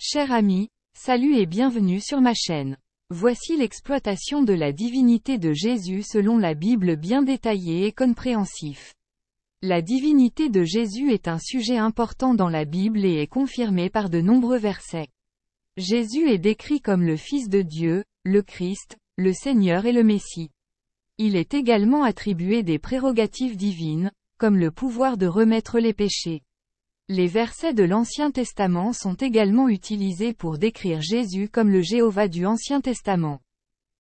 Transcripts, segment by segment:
Cher ami, salut et bienvenue sur ma chaîne. Voici l'exploitation de la divinité de Jésus selon la Bible bien détaillée et compréhensif. La divinité de Jésus est un sujet important dans la Bible et est confirmé par de nombreux versets. Jésus est décrit comme le Fils de Dieu, le Christ, le Seigneur et le Messie. Il est également attribué des prérogatives divines, comme le pouvoir de remettre les péchés. Les versets de l'Ancien Testament sont également utilisés pour décrire Jésus comme le Jéhovah du Ancien Testament.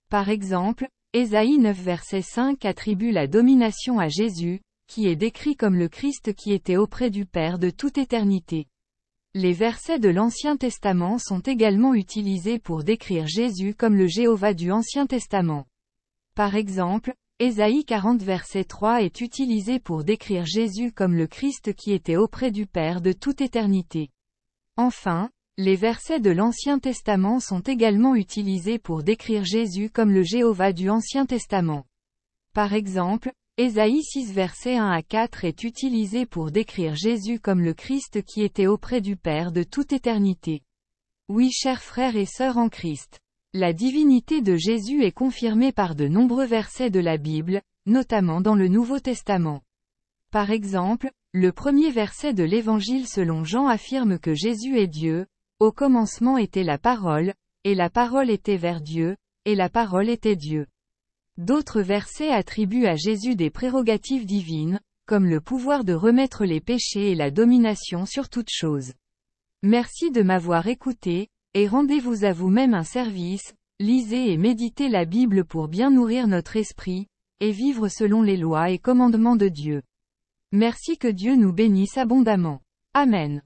Par exemple, Ésaïe 9 verset 5 attribue la domination à Jésus, qui est décrit comme le Christ qui était auprès du Père de toute éternité. Les versets de l'Ancien Testament sont également utilisés pour décrire Jésus comme le Jéhovah du Ancien Testament. Par exemple, Ésaïe 40 verset 3 est utilisé pour décrire Jésus comme le Christ qui était auprès du Père de toute éternité. Enfin, les versets de l'Ancien Testament sont également utilisés pour décrire Jésus comme le Jéhovah du Ancien Testament. Par exemple, Ésaïe 6 verset 1 à 4 est utilisé pour décrire Jésus comme le Christ qui était auprès du Père de toute éternité. Oui, chers frères et sœurs en Christ. La divinité de Jésus est confirmée par de nombreux versets de la Bible, notamment dans le Nouveau Testament. Par exemple, le premier verset de l'Évangile selon Jean affirme que Jésus est Dieu, au commencement était la parole, et la parole était vers Dieu, et la parole était Dieu. D'autres versets attribuent à Jésus des prérogatives divines, comme le pouvoir de remettre les péchés et la domination sur toute chose. Merci de m'avoir écouté. Et rendez-vous à vous-même un service, lisez et méditez la Bible pour bien nourrir notre esprit, et vivre selon les lois et commandements de Dieu. Merci, que Dieu nous bénisse abondamment. Amen.